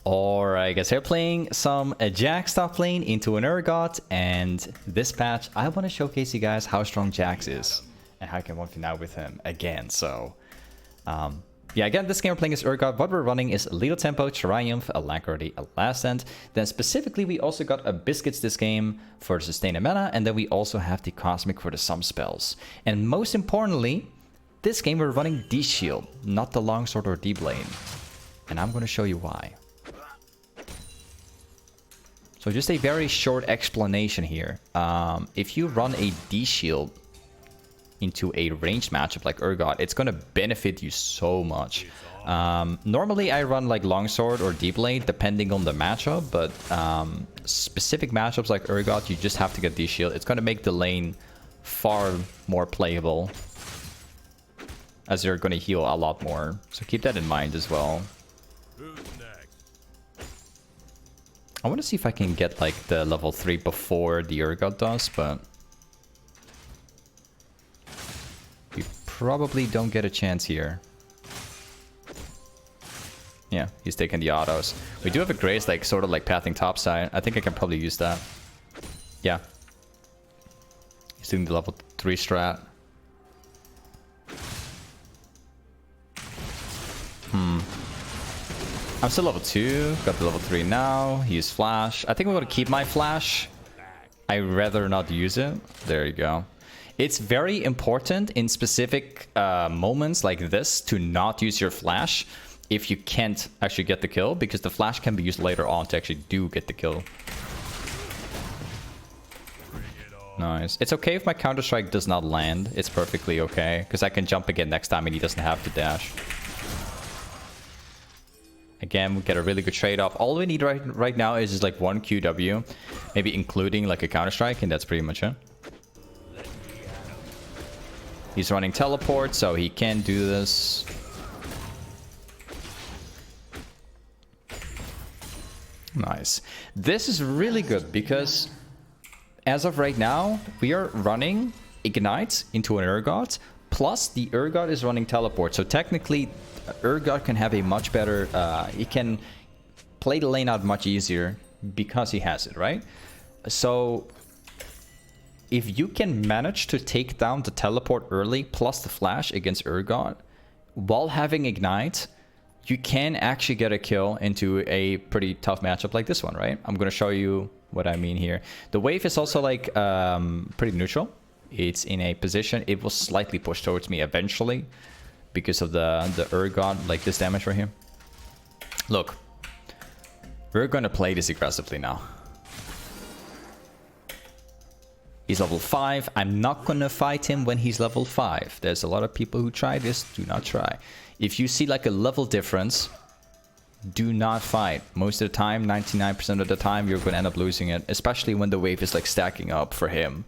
Alright guys, we're playing some Jax Toplane into an Urgot, and this patch I want to showcase you guys how strong Jax is and how I can 1v now with him again. So yeah, again, this game we're playing is Urgot. What we're running is Little Tempo, Triumph, Alacrity, Last Stand. Then specifically we also got a Biscuits this game for the sustained mana, and then we also have the Cosmic for the sum spells. And most importantly, this game we're running D-Shield, not the Longsword or D-Blade. And I'm going to show you why. So just a very short explanation here. If you run a D-Shield into a ranged matchup like Urgot, it's going to benefit you so much. Normally I run like Longsword or D-Blade depending on the matchup, but specific matchups like Urgot, you just have to get D-Shield. It's going to make the lane far more playable, as you're going to heal a lot more. So keep that in mind as well. I want to see if I can get like the level 3 before the Urgot does, but we probably don't get a chance here. Yeah, he's taking the autos. We do have a Grace like sort of like pathing topside. I think I can probably use that. Yeah. He's doing the level 3 strat. I'm still level 2, got the level 3 now. He's flash. I think I'm going to keep my flash. I'd rather not use it. There you go. It's very important in specific moments like this to not use your flash if you can't actually get the kill, because the flash can be used later on to actually get the kill. Nice. It's okay if my counter-strike does not land. It's perfectly okay, because I can jump again next time and he doesn't have to dash. Again, we get a really good trade-off. All we need right now is just like one QW, maybe including like a counter-strike, and that's pretty much it. He's running teleport, so he can do this. Nice. This is really good because as of right now, we are running Ignite into an Urgot, plus the Urgot is running teleport. So technically, Urgot can have a much better, he can play the lane out much easier because he has it, right? So if you can manage to take down the teleport early plus the flash against Urgot while having Ignite, you can actually get a kill into a pretty tough matchup like this one, right? I'm going to show you what I mean here. The wave is also like pretty neutral. It's in a position, it will slightly push towards me eventually because of the Urgot, like this damage right here. Look, we're gonna play this aggressively now. He's level 5. I'm not gonna fight him when he's level 5. There's a lot of people who try this. Do not try. If you see like a level difference, do not fight. Most of the time, 99% of the time, you're gonna end up losing it, especially when the wave is like stacking up for him.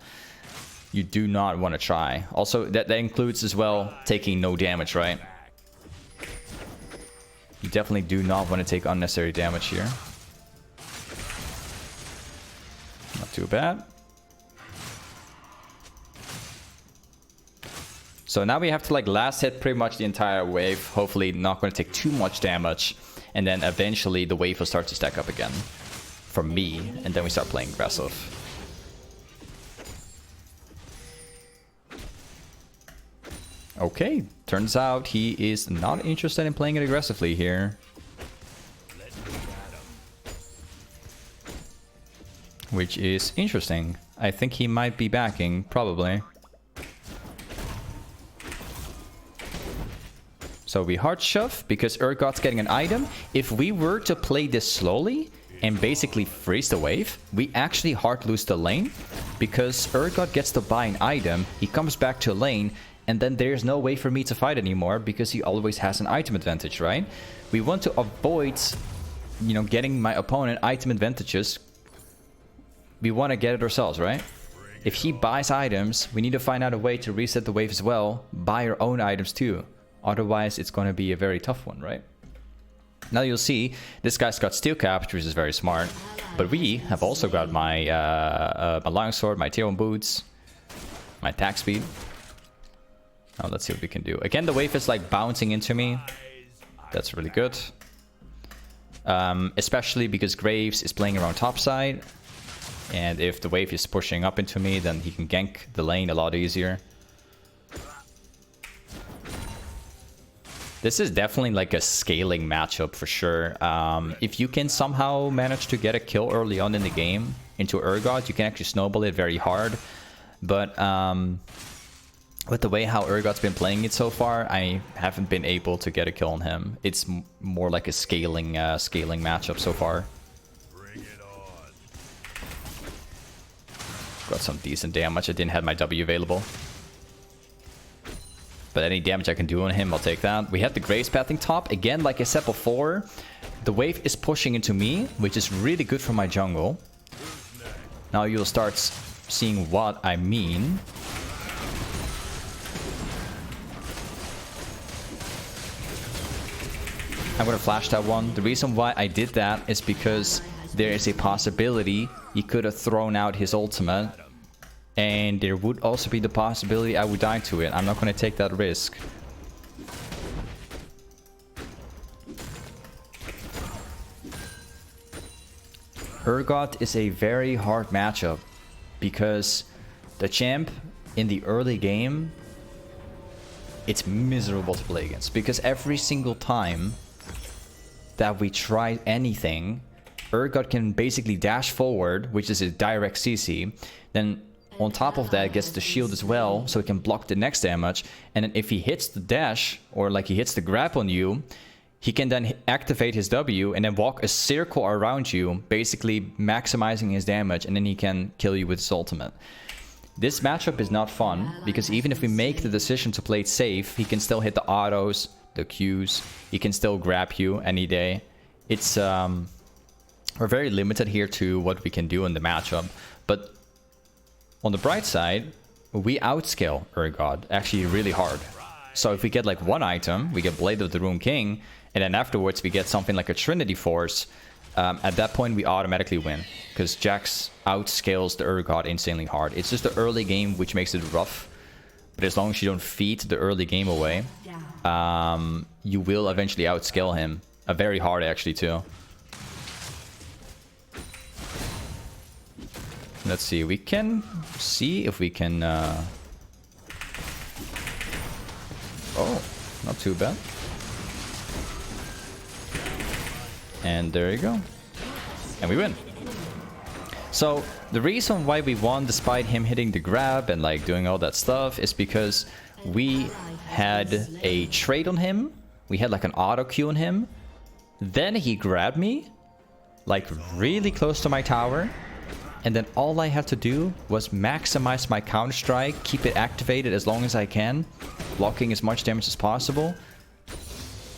You do not want to try. Also, that includes as well taking no damage, right? You definitely do not want to take unnecessary damage here. Not too bad. So now we have to like last hit pretty much the entire wave. Hopefully not going to take too much damage. And then eventually the wave will start to stack up again. For me. And then we start playing aggressive. Okay, turns out he is not interested in playing it aggressively here. Which is interesting. I think he might be backing, probably. So we hard shove because Urgot's getting an item. If we were to play this slowly and basically freeze the wave, we actually hard lose the lane because Urgot gets to buy an item, he comes back to lane, and then there's no way for me to fight anymore because he always has an item advantage, right? We want to avoid, you know, getting my opponent item advantages. We want to get it ourselves, right? If he buys items, we need to find out a way to reset the wave as well. Buy our own items too. Otherwise, it's going to be a very tough one, right? Now you'll see, this guy's got steel capture, which is very smart. But we have also got my, my longsword, my tier 1 boots, my attack speed. Now let's see what we can do. Again, the wave is like bouncing into me. That's really good. Especially because Graves is playing around top side. And if the wave is pushing up into me, then he can gank the lane a lot easier. This is definitely like a scaling matchup for sure. If you can somehow manage to get a kill early on in the game into Urgot, you can actually snowball it very hard. But with the way how Urgot's been playing it so far, I haven't been able to get a kill on him. It's more like a scaling matchup so far. Got some decent damage. I didn't have my W available. But any damage I can do on him, I'll take that. We have the Graves pathing top. Again, like I said before, the wave is pushing into me, which is really good for my jungle. Now you'll start seeing what I mean. I'm gonna flash that one. The reason why I did that is because there is a possibility he could have thrown out his ultimate. And there would also be the possibility I would die to it. I'm not going to take that risk. Urgot is a very hard matchup because the champ in the early game, it's miserable to play against. Because every single time that we try anything, Urgot can basically dash forward, which is a direct CC. Then on top of that, gets the shield as well, so he can block the next damage. And then if he hits the dash, or like he hits the grab on you, he can then activate his W and then walk a circle around you, basically maximizing his damage, and then he can kill you with his ultimate. This matchup is not fun, because even if we make the decision to play it safe, he can still hit the autos, the Qs, he can still grab you any day. It's, we're very limited here to what we can do in the matchup, but on the bright side, we outscale Urgot actually really hard. So if we get like one item, we get Blade of the Rune King, and then afterwards we get something like a Trinity Force, at that point we automatically win. Because Jax outscales the Urgot insanely hard. It's just the early game which makes it rough. But as long as you don't feed the early game away, you will eventually outscale him. Very hard actually too. Let's see, we can see if we can... Oh, not too bad. And there you go. And we win. So, the reason why we won despite him hitting the grab and like doing all that stuff is because we had a trade on him. We had like an auto Q on him. Then he grabbed me, like really close to my tower. And then all I had to do was maximize my counter strike, keep it activated as long as I can, blocking as much damage as possible,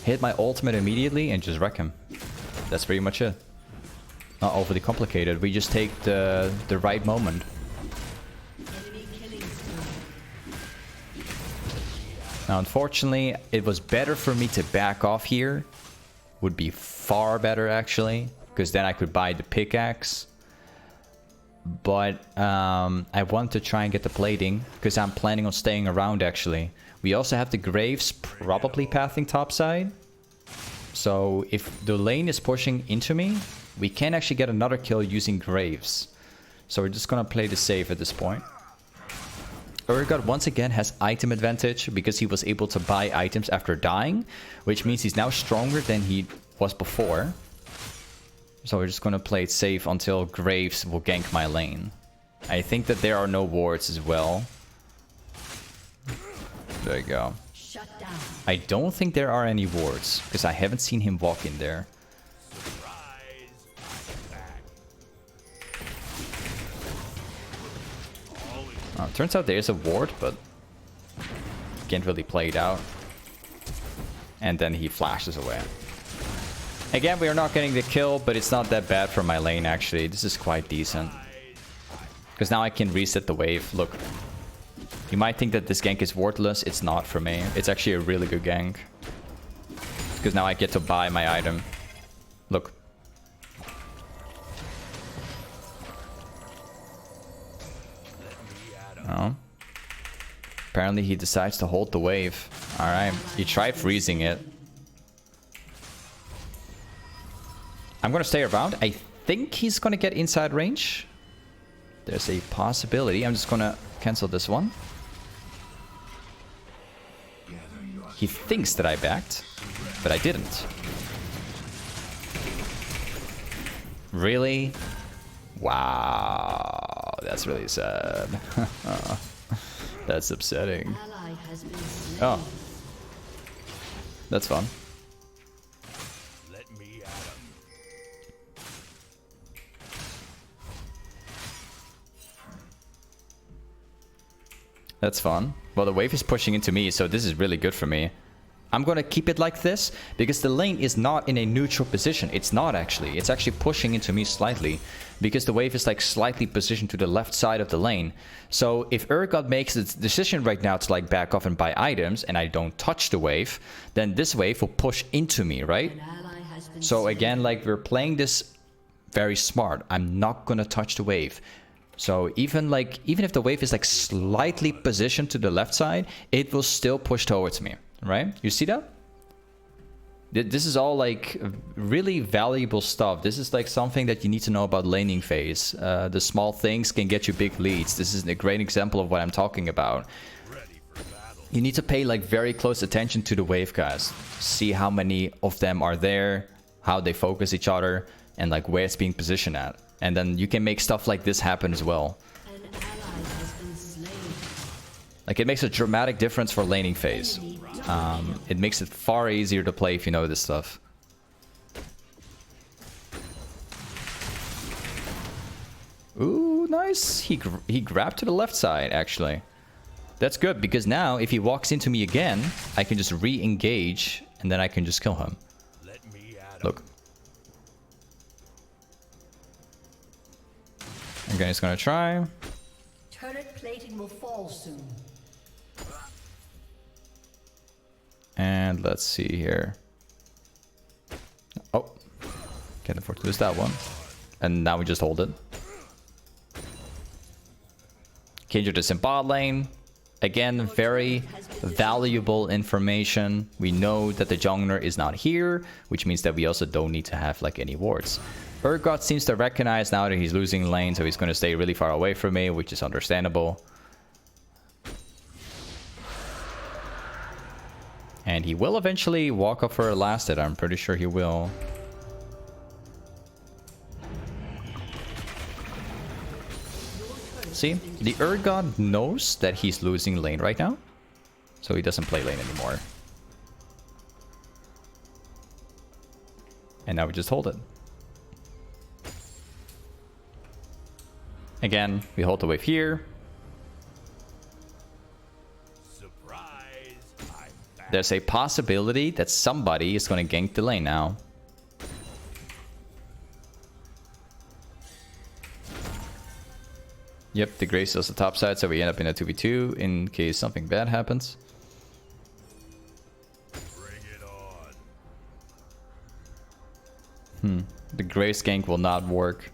hit my ultimate immediately, and just wreck him. That's pretty much it. Not overly complicated. We just take the right moment. Now, unfortunately, it was better for me to back off here. Would be far better actually, because then I could buy the pickaxe. But I want to try and get the plating, because I'm planning on staying around actually. We also have the Graves probably pathing topside. So if the lane is pushing into me, we can actually get another kill using Graves. So we're just gonna play the safe at this point. Urgot once again has item advantage because he was able to buy items after dying, which means he's now stronger than he was before. So we're just gonna play it safe until Graves will gank my lane. I think that there are no wards as well. There you go. I don't think there are any wards, because I haven't seen him walk in there. Turns out there is a ward, but can't really play it out. And then he flashes away. Again, we are not getting the kill, but it's not that bad for my lane actually. This is quite decent. Because now I can reset the wave. Look. You might think that this gank is worthless. It's not for me. It's actually a really good gank. Because now I get to buy my item. Look. Oh. Apparently he decides to hold the wave. Alright. He tried freezing it. I'm gonna stay around. I think he's gonna get inside range. There's a possibility. I'm just gonna cancel this one. He thinks that I backed, but I didn't. Really? Wow, that's really sad. That's upsetting. Oh, that's fun. That's fun. Well, the wave is pushing into me, so this is really good for me. I'm gonna keep it like this, because the lane is not in a neutral position. It's not actually. It's actually pushing into me slightly, because the wave is like slightly positioned to the left side of the lane. So if Urgot makes its decision right now to like back off and buy items, and I don't touch the wave, then this wave will push into me, right? So again, like, we're playing this very smart. I'm not gonna touch the wave. So even if the wave is like slightly positioned to the left side, it will still push towards me, right? You see that? This is all like really valuable stuff. This is like something that you need to know about laning phase. The small things can get you big leads. This is a great example of what I'm talking about. You need to pay like very close attention to the wave guys. See how many of them are there, how they focus each other, and like where it's being positioned at. And then you can make stuff like this happen as well. Like, it makes a dramatic difference for laning phase. It makes it far easier to play if you know this stuff. Ooh, nice. He grabbed to the left side, actually. That's good, because now if he walks into me again, I can just re-engage, and then I can just kill him. Look. Okay, he's gonna try. Turret plating will fall soon. And let's see here. Oh, can't afford to lose that one. And now we just hold it. Kindred is in bot lane. Again, very valuable information. We know that the jungler is not here, which means that we also don't need to have like any wards. Urgot seems to recognize now that he's losing lane, so he's going to stay really far away from me, which is understandable. And he will eventually walk up for a last hit. I'm pretty sure he will. See, the Urgot knows that he's losing lane right now, so he doesn't play lane anymore. And now we just hold it. Again, we hold the wave here. There's a possibility that somebody is going to gank the lane now. Yep, the Grace is the top side, so we end up in a 2v2 in case something bad happens. Bring it on. The Grace gank will not work.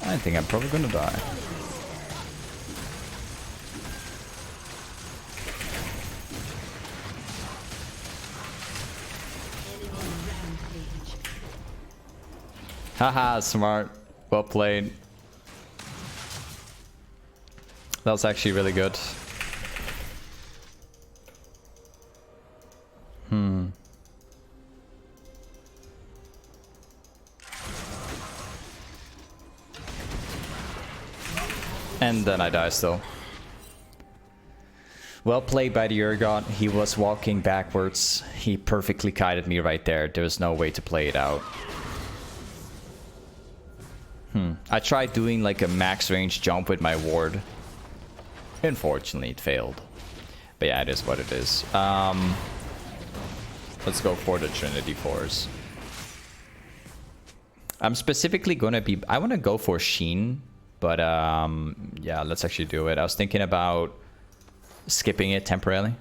I think I'm probably gonna die. Haha, smart. Well played. That was actually really good. And then I die still. Well played by the Urgot. He was walking backwards. He perfectly kited me right there. There was no way to play it out. I tried doing like a max range jump with my ward. Unfortunately, it failed. But yeah, it is what it is. Let's go for the Trinity Force. I'm specifically gonna be... I want to go for Sheen. But yeah, let's actually do it. I was thinking about skipping it temporarily.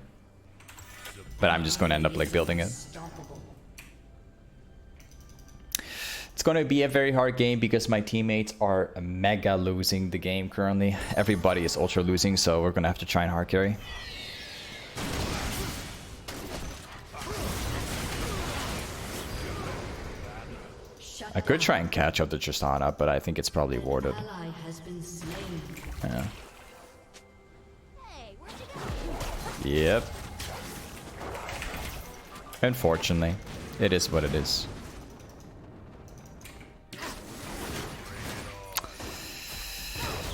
But I'm just going to end up like building it. It's going to be a very hard game because my teammates are mega losing the game currently. Everybody is ultra losing, so we're going to have to try and hard carry. I could try and catch up the Tristana, but I think it's probably warded. Yeah. Yep. Unfortunately, it is what it is.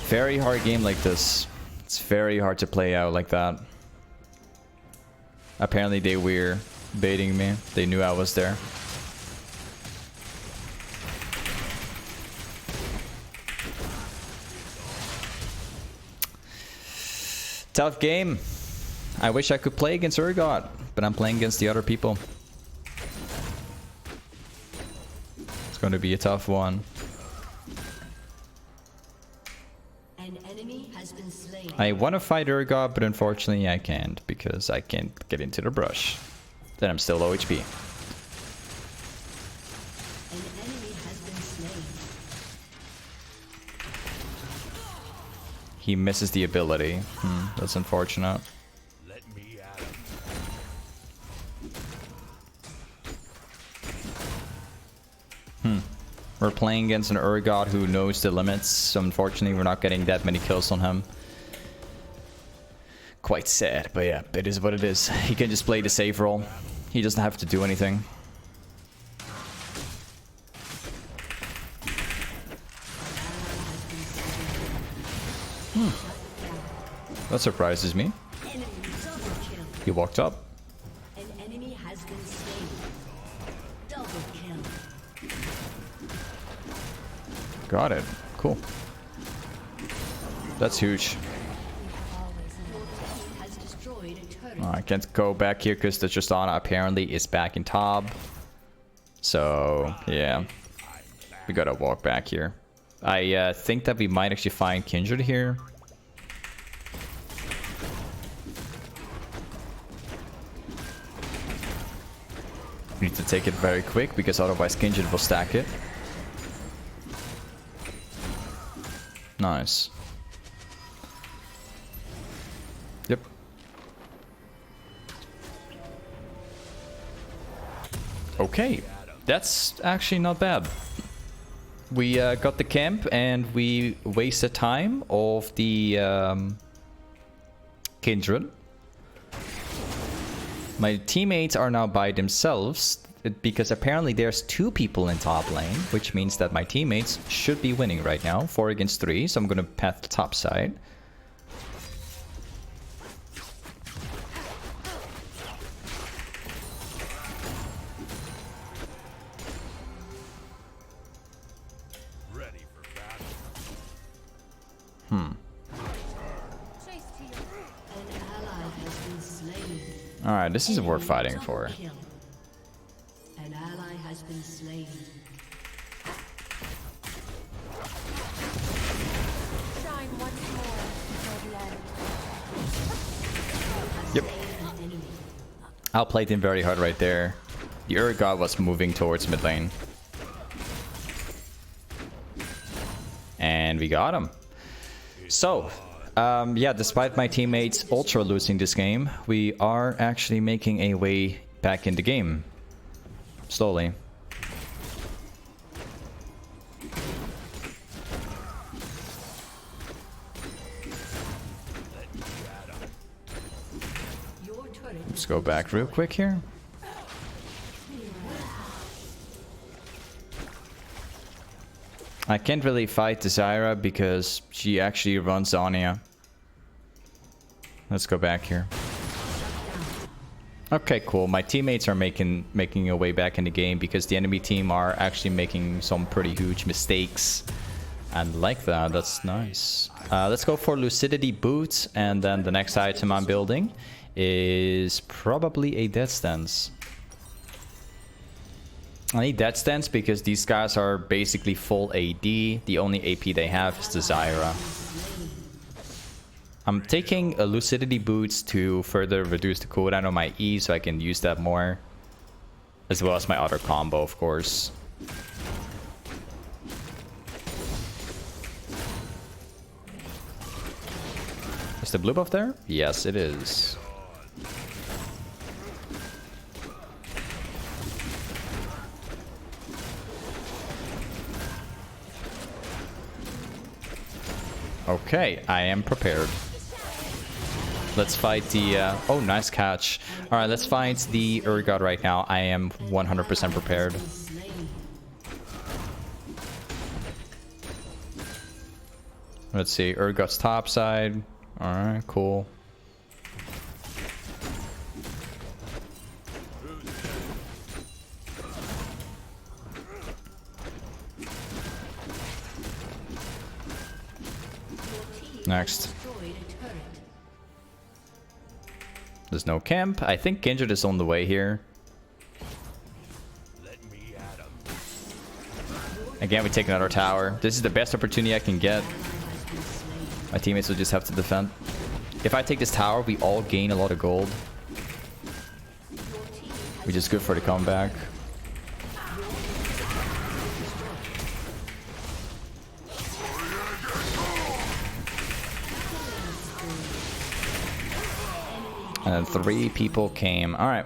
Very hard game like this. It's very hard to play out like that. Apparently they were baiting me. They knew I was there. Tough game. I wish I could play against Urgot, but I'm playing against the other people. It's going to be a tough one. An enemy has been slain. I want to fight Urgot, but unfortunately I can't because I can't get into the brush. Then I'm still low HP. An enemy has been slain. He misses the ability. That's unfortunate. We're playing against an Urgot who knows the limits, so unfortunately we're not getting that many kills on him. Quite sad, but yeah, it is what it is. He can just play the safe role. He doesn't have to do anything. That surprises me. He walked up. An enemy has been slain. Double kill. Got it. Cool. That's huge. Has destroyed a turret. I can't go back here because the Tristana apparently is back in top. So, yeah. We gotta walk back here. I think that we might actually find Kindred here. We need to take it very quick because otherwise Kindred will stack it. Nice. Yep. Okay. That's actually not bad. We got the camp and we wasted time of the Kindred. My teammates are now by themselves because apparently there's 2 people in top lane, which means that my teammates should be winning right now, 4 against 3. So I'm gonna path the top side. Alright, this is worth fighting for. An ally has been slain. Shine once more before the end. Yep. Outplayed him very hard right there. The Urgot was moving towards mid lane. And we got him. So, yeah, despite my teammates ultra losing this game, we are actually making a way back in the game. Slowly. Let's go back real quick here. I can't really fight the Zyra because she actually runs Anya. Let's go back here. Okay, cool. My teammates are making a way back in the game because the enemy team are actually making some pretty huge mistakes. And like that, that's nice. Let's go for Lucidity Boots, and then the next item I'm building is probably a Death Stance. I need Death Stance because these guys are basically full AD. The only AP they have is the Zyra. I'm taking a Lucidity Boots to further reduce the cooldown on my E so I can use that more. As well as my other combo, of course. Is the blue buff there? Yes, it is. Okay, I am prepared. Let's fight the... oh, nice catch. Alright, let's fight the Urgot right now. I am 100% prepared. Let's see, Urgot's top side. Alright, cool. Next. There's no camp. I think Kindred is on the way here. Again, we take another tower. This is the best opportunity I can get. My teammates will just have to defend. If I take this tower, we all gain a lot of gold, which is good for the comeback. And then 3 people came. All right.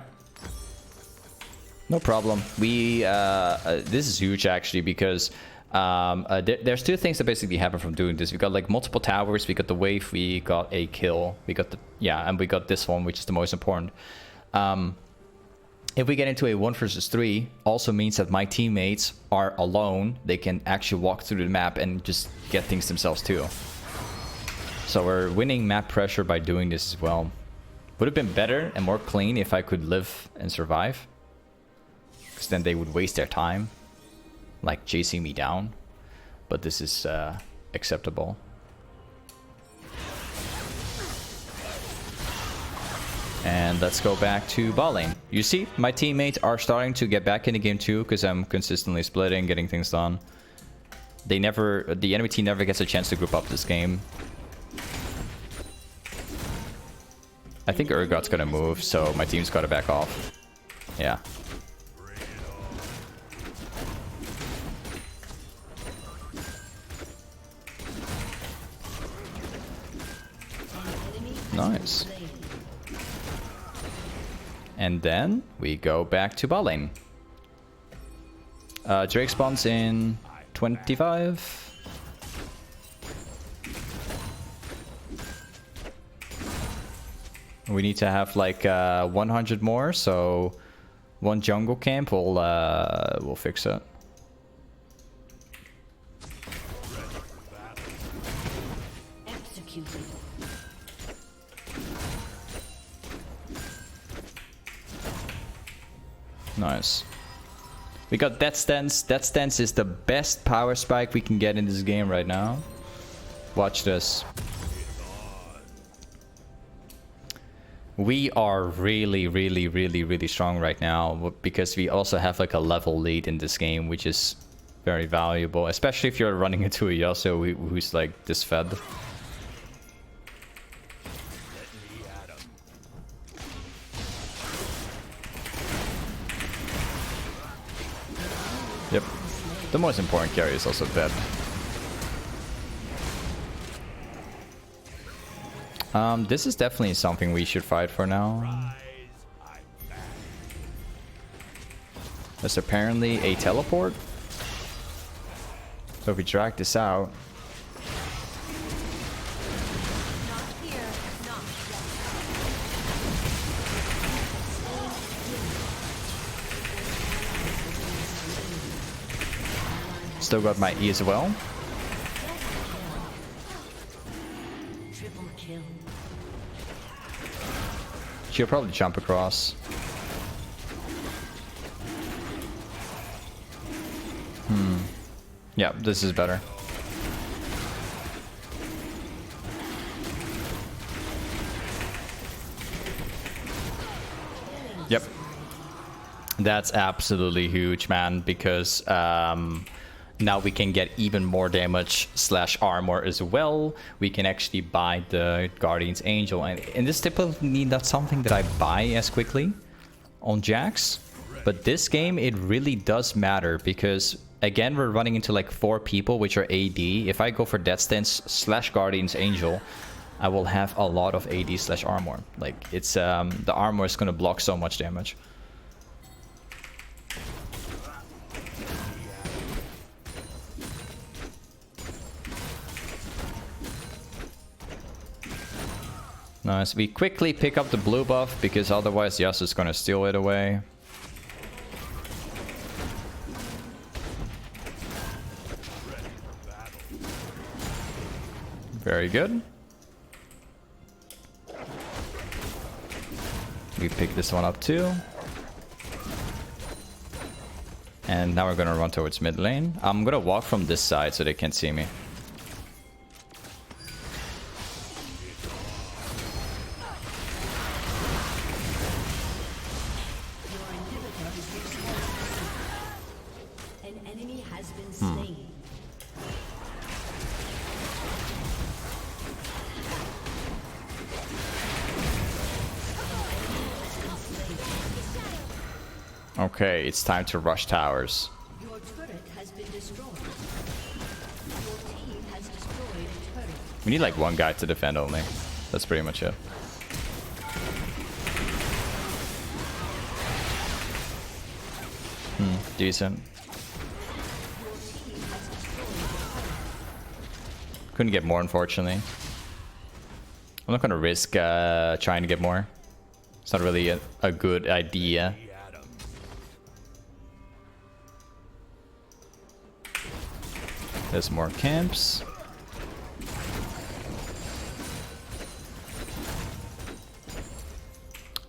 No problem. We this is huge actually, because there's 2 things that basically happen from doing this. We got like multiple towers, we got the wave, we got a kill, we got the and we got this one, which is the most important. If we get into a 1 versus 3, also means that my teammates are alone. They can actually walk through the map and just get things themselves too. So we're winning map pressure by doing this as well. Would have been better and more clean if I could live and survive, because then they would waste their time like chasing me down, but this is acceptable. And let's go back to bot lane. You see, my teammates are starting to get back in the game too, because I'm consistently splitting, getting things done. The enemy team never gets a chance to group up this game. I think Urgot's gonna move, so my team's gotta back off. Yeah. Nice. And then we go back to bot lane. Drake spawns in 25. We need to have like 100 more, so 1 jungle camp will fix it. Executed. Nice. We got that stance. That stance is the best power spike we can get in this game right now. Watch this. We are really strong right now, because we also have like a level lead in this game, which is very valuable, especially if you're running into a Yasuo who's like this fed. Yep. The most important carry is also dead. This is definitely something we should fight for now. There's apparently a teleport. So if we drag this out... Still got my E as well. Triple kill. She'll probably jump across. Yeah, this is better. Yep. That's absolutely huge, man, because now we can get even more damage / armor as well. We can actually buy the Guardian's Angel, and this typically not something that I buy as quickly on Jax, but this game it really does matter, because again we're running into like 4 people which are AD. If I go for Death Stance / Guardian's Angel, I will have a lot of AD/armor. Like, it's the armor is gonna block so much damage. Nice. We quickly pick up the blue buff because otherwise Yasuo is gonna steal it away. Very good. We pick this one up too. And now we're gonna run towards mid lane. I'm gonna walk from this side so they can't see me. An enemy has been slain. Okay, it's time to rush towers. Your turret has been destroyed. Your team has destroyed a turret. We need like one guy to defend only. That's pretty much it. Decent. Couldn't get more, unfortunately. I'm not gonna risk trying to get more. It's not really a good idea. There's more camps.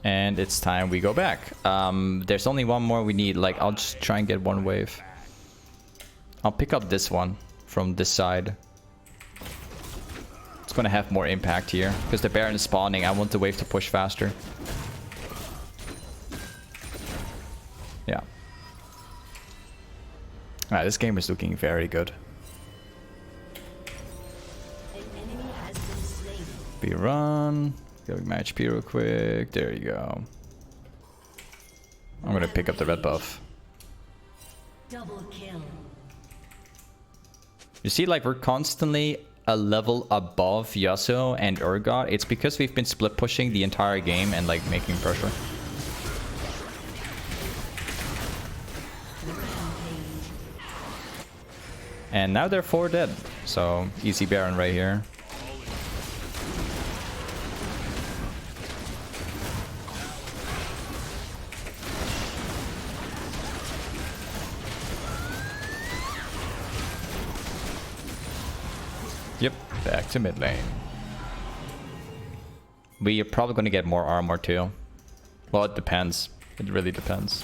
And it's time we go back. There's only one more we need. Like, I'll just try and get one wave. I'll pick up this one from this side. It's gonna have more impact here because the Baron is spawning. I want the wave to push faster. Yeah. Alright, this game is looking very good. An enemy has been slain. We run. Go match P real quick. There you go. I'm gonna pick up the red buff. Double kill. You see, like, we're constantly a level above Yasuo and Urgot. It's because we've been split pushing the entire game and like making pressure. And now they're 4 dead. So easy Baron right here. Yep, back to mid lane. We are probably going to get more armor too. Well, it depends. It really depends.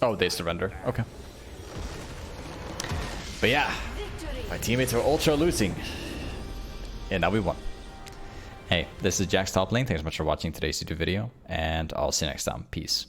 Oh, they surrender. Okay. But yeah, my teammates are ultra losing. And now we won. Hey, this is Jax Toplane. Thanks so much for watching today's YouTube video. And I'll see you next time. Peace.